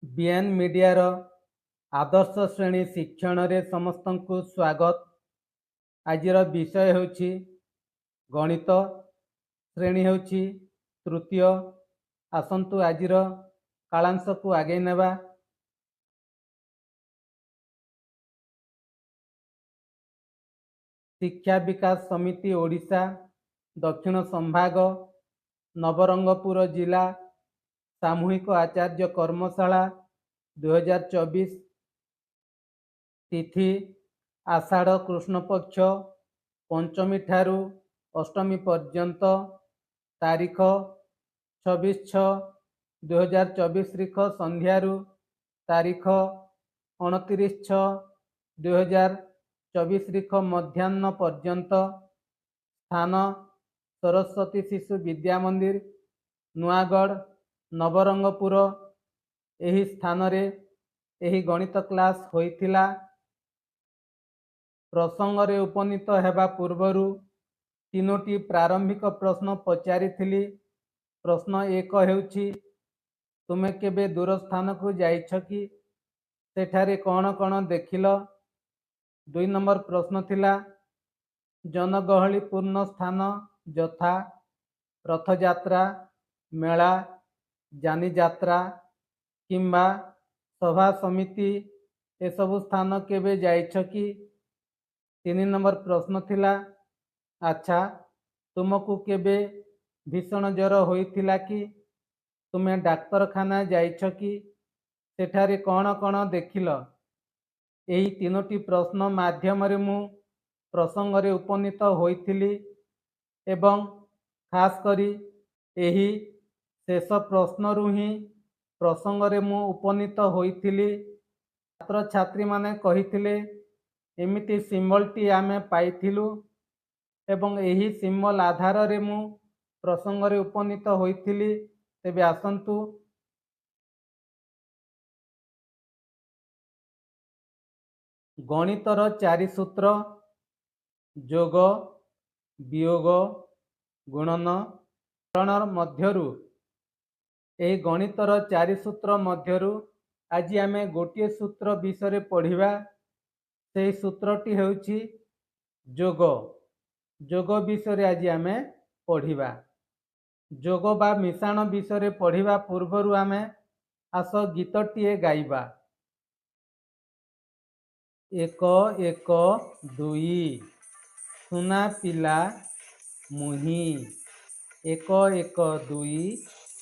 BN media रो आदर्श श्रेणी शिक्षण रे समस्त को स्वागत। आजिर विषय होछि गणित। श्रेणी होछि तृतीय। आसंतु आजिर कालांश को आगे नेबा। शिक्षा विकास समिति ओडिशा दक्षिण संभाग नवरंगपुर जिला सामूहिक आचार्य कर्मशाला 2024। तिथि आषाढ़ कृष्ण पक्ष पंचमी ठारू अष्टमी पर्यंत। तारीख 26/6/2024 रिख संध्यारू तारीख 29/6/2024 रिख मध्याह्न पर्यंत। स्थान सरस्वती शिशु विद्या मंदिर नुआगढ़ नवरंगपुर। एही स्थान रे एही गणित क्लास होइथिला। प्रसंग रे उपनीत हेबा पूर्वरु तीनोटी प्रारंभिक प्रश्न पचारिथिली। प्रश्न एक हेउछि तुमे केबे दूर स्थान को जाइछ कि सेठारे कौन कौन देखिल। 2 नंबर प्रश्न थिला जनगहली पूर्ण स्थान यथा रथ यात्रा मेला जानी यात्रा किंबा सभा समिति ए सबु स्थान केबे जाइछ कि। 3 नंबर प्रश्न थिला अच्छा तुमको केबे भीषण ज्वर होइथिला कि तुमे डाक्तरखाना जाइछ कि सेठारे कौन कौन देखिल। एही तीनोटी प्रश्न माध्यम रे मु प्रसंग रे उपनीत होइथिली एवं खास करी एही शेष प्रश्न रु ही प्रसंग रे मु उपनीत होइथिली। छात्र छात्री माने कहिथिले एमिति सिंबल टी आमे पाइथिलु एवं एही सिंबल आधार रे मु प्रसंग रे उपनीत होइथिली। तेबे आसंतु गणितर 4 सूत्र जोग वियोग गुणन हरण मध्यरु एही गणितर 4 सूत्र मध्यरु आज आमे गोटे सूत्र विषय पढ़िबा। से सूत्रटी हेउछि जोग। जोग विषय आज आमे पढ़िबा। जोग बा मिश्रण विषय पढ़िबा पूर्वरु आमे आस गीतटीए गाइबा। 1 1 2 सुना पिला मुही। 1 1 2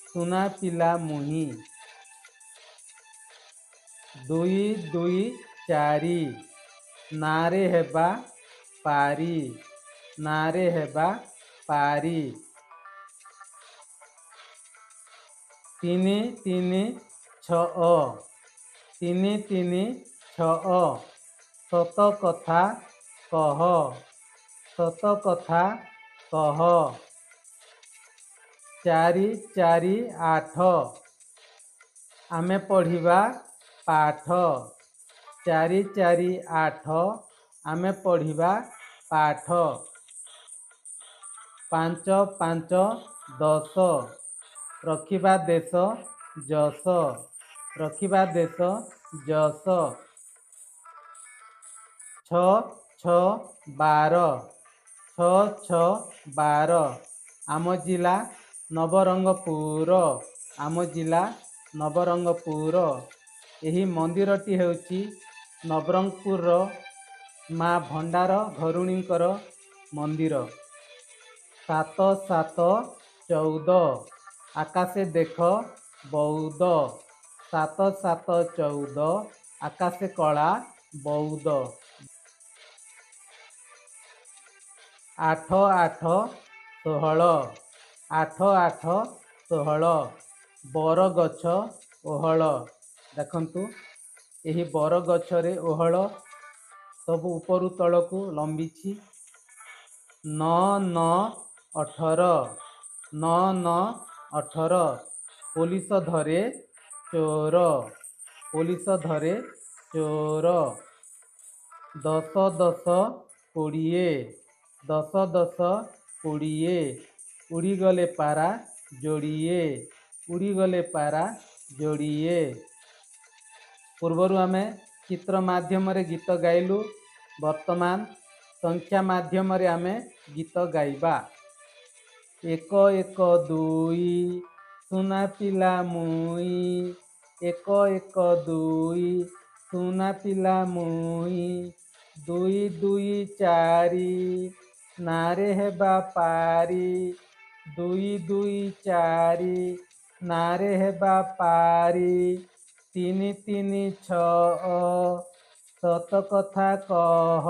सुना पिला मुही। 2 2 4 नारे हेबा पारी। नारे हेबा पारी। 3 3 6 3 3 6 सत कथा कह। सत कथा कह। 4 4 8 आमे पढ़िबा पाठ। 4 4 8 आमे पढ़िबा पाठ। 5 5 10 रखिबा देश जस। रखिबा देश जस। 6 6 12 6 6 12 आम जिला नवरंगपुर। आम जिला नवरंगपुर। एही मंदिरटी हेउछि नवरंगपुर माँ भंडार घरुणींकर मंदिर। 7 7 14 आकाशे देख बौद। 7 7 14 आकाशे कला बौद। 8 8 16 8 8 16 बर गछ ओहल। देखंतु एही बर गछरे ओहल सब उपरु तलकू लंबिछि। 9 9 18 9 9 18 पुलिस धरे चोर। पुलिस धरे चोर। 10 10 20 10 10 20 उड़ीगले पारा जोड़िए। उड़ीगले पारा जोड़िए। पूर्वर आमे चित्र माध्यम रे गीत गाइलु वर्तमान संख्या माध्यम रे आमे गीत गाइबा। एक एक दुई सुना पिला मुई, एक एक दुई सुना पिला मुई, दुई दुई चारि नारे हेबा पारी, दुई दुई चारि नारे हेबा पारी, तीनी तीनी छः सत कथा कह,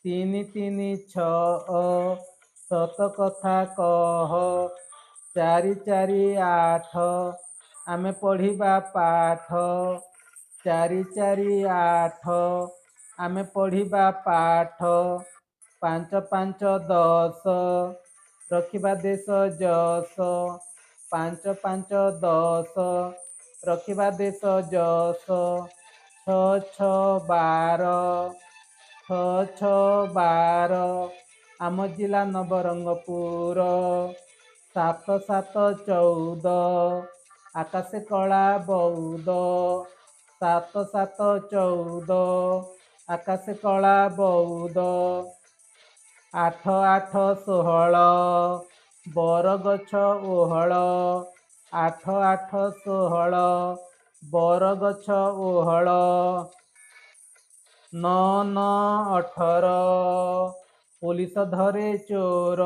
तीनी तीनी छः सत कथा कह, चारि चारि आठ आमे पढ़िबा पाठ, चारि चारि आठ आमे पढ़िबा पाठ, पांच पांच दस रखिबा देश जस, पांच पांच दस रखिबा देश जस, छ छ बार, छ छ बार आम जिला नवरंगपुर, सात सात चौद आकाशे कला बौद, सात सात चौद आकाशे कला बौद, आठ आठ षोहल बरगछ ओहल, आठ आठ षोहल बरगछ ओहल, नौ नौ अठर पुलिस धरे चोर,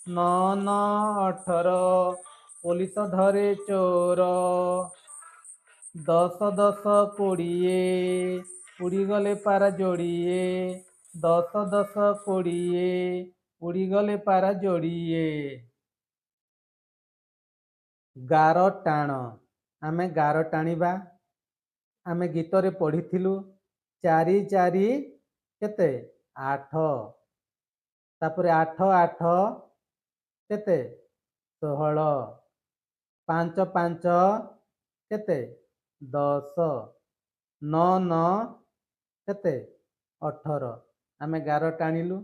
नौ नौ अठर पुलिस धरे चोर, दस दस कोड़िए उड़ीगले पारा जोड़िए, दस दस कोड़िए उड़ीगले पारा जोड़िए। गार टाण आमे गार टाणिबा। आमे गीत रे पढ़िथिलु चारि चारि केते आठ, तापरे आठ आठ केते षोहल, पांच पांच केते दस, नौ नौ केते अठर आमे गार टाणिलु।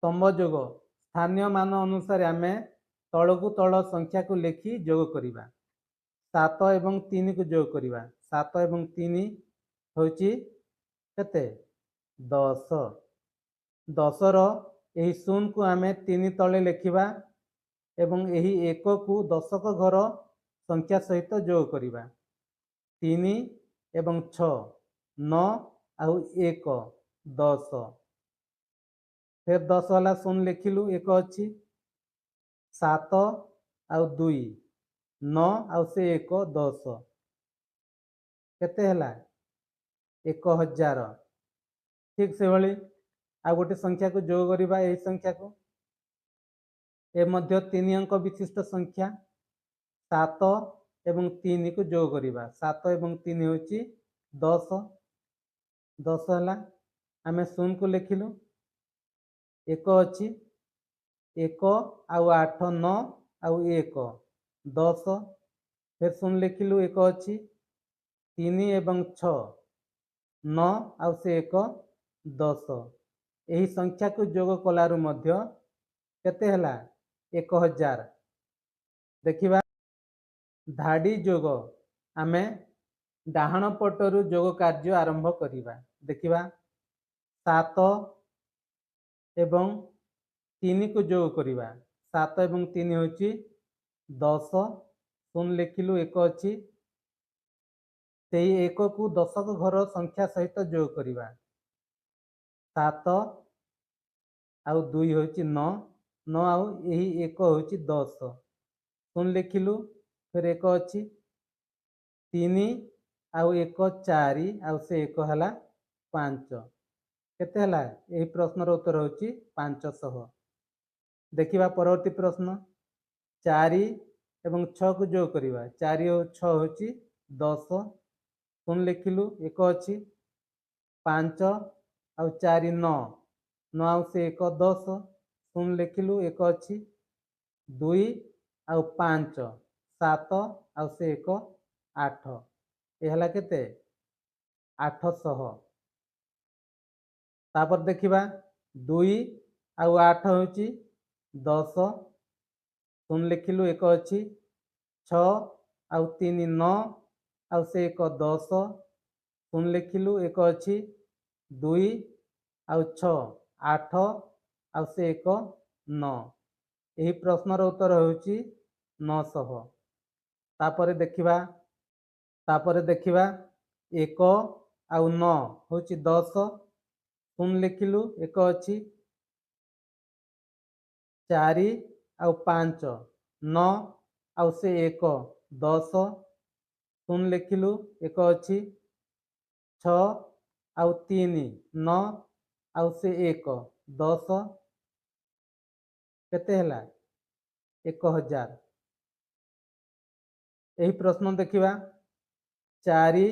स्तंभ जोग स्थानीय मान अनुसार आमे तलकु तल संख्या को लेखि जोग करिबा। 7 एवं 3 को जोग करिबा। 7 एवं 3 होची केते 10, 10 रो एही शून्य को आमे 3 तले लेखिबा एवं एही 1 को दशक घर संख्या सहित जोग करिबा। 3 एवं 6 9 आउ 1 10, फिर 10 वाला शून्य लिखिलु 1 अच्छी, 7 आउ 2 9 आउ से 1 10 केते हला 1000। ठीक से भली आ गोटे संख्या को जोग करिबा। एही संख्या को ए मध्य 3 अंक विशिष्ट संख्या 7 एवं 3 को जोग करिबा। 7 एवं 3 होची 10, 10 हला आमे शून्य को लिखिलु 1 अच्छी, 1 आउ 8 9 आउ 1 10, फिर शून्य लिखिलु 1 अच्छी, 3 एवं 6 9 आउ से 1 10 एही संख्या को जोग कलारु मध्य केते हला 1000। देखिबा धाडी जोग आमे डाहाण पटरु जोग कार्य आरंभ करिबा। देखिबा 7 एवं 3 को जोग करिबा। 7 एवं 3 होची 10, शून्य लिखिलु 1 अच्छी, सेही 1 को दशक घर संख्या सहित जोग करिबा। 7 आउ 2 होची 9, 9 आउ एही 1 होची 10, शून्य लिखिलु फिर 1 अच्छी, 3 आउ 1 4 आउ से 1 हला 5 केते हला एही प्रश्नर उत्तर होची 500। देखिबा परवर्ती प्रश्न 4 एवं 6 को जोग करिबा। 4 और 6 होची 10, शून्य लिखिलु 1 अच्छी, 5 आउ 4 9, 9 आउ से 1 10, शून्य लिखिलु 1 अच्छी, 2 आउ 5 7 आउ से 1 8 ए हला केते 800। तापर देखिबा 2 आउ 8 होची 10, शून्य लिखिलु 1 अच्छी, 6 आउ 3 9, आउ से 1 10 शून्य लिखिलु 1 अछि 2 आउ 6 8 आउ से 1 9 एही प्रश्नर उत्तर होउची 900। तापरे देखिबा 1 आउ 9 होउची 10 शून्य लिखिलु 1 अछि 4 आउ 5 9 आउ से 1 10 शून्य लिखिलु 1 अछि 6 आउ 3 9 आउ से 1 10 केते हला 1000। एही प्रश्न देखिबा 4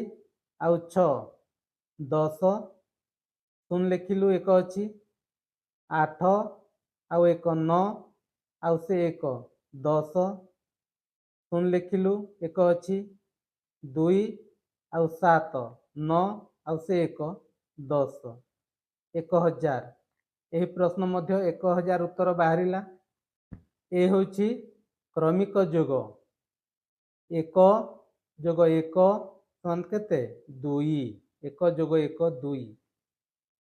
आउ 6 10 शून्य लिखिलु 1 अछि 8 आउ 1 9 आउ से 1 10 शून्य लिखिलु 1 अछि 2 आउ 7 9 आउ से 1 10 1000। एही प्रश्न मध्य 1000 उत्तर बाहरिला। ए होउची क्रमिक जोग 1 जोग 1 समान केते 2 1 जोग 1 2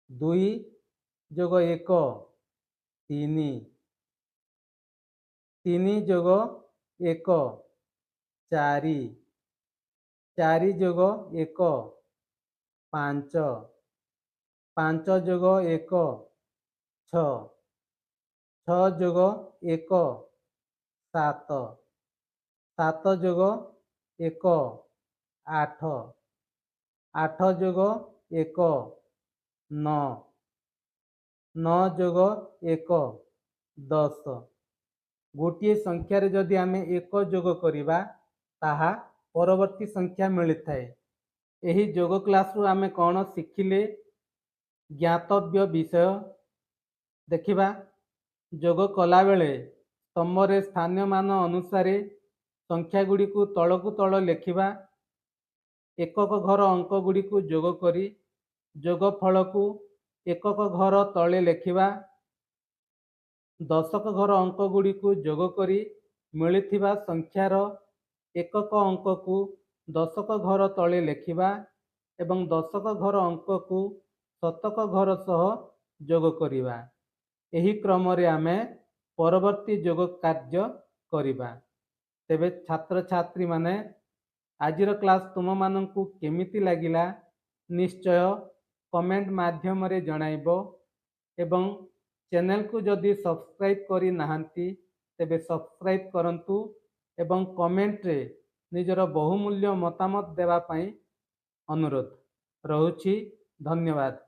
2 जोग 1 3 3 जोग 1 4 4 जोग 1 5 5 जोग 1 6 6 जोग 1 7 7 जोग 1 8 8 जोग 1 9 9 जोग 1 10। गोटे संख्यार जदि आमे 1 जोग करिबा ताहा परवर्ती संख्या मिली थाए। एही जोग क्लास रु आमे कौन शिखिले ज्ञातव्य विषय देखिबा। जोग कला बेले स्तंभरे स्थानीय मान अनुसारे संख्या गुड़ी को तलकु तल लिखिबा। एकक घर अंक गुड़ी को जोग करी जोग फल को एकक घर तले लिखिबा। दशक घर अंक गुड़ी को जोग करी मिलिथिबा संख्यार एकक अंक को दशक घर तले लिखिबा एवं दशक घर अंक को शतक घर सह जोग करिबा। एही क्रम रे आमे परवर्ती जोग कार्य करिबा। तेबे छात्र छात्री माने आजिर क्लास तुम माननकु केमिति लागिला निश्चय कमेंट माध्यम रे जणाइबो एवं चैनल को जदि सब्सक्राइब करी नाहंती तेबे सब्सक्राइब करंतु एवं कमेंट रे निजर बहुमूल्य मतामत देवा पाई अनुरोध रहुछि। धन्यवाद।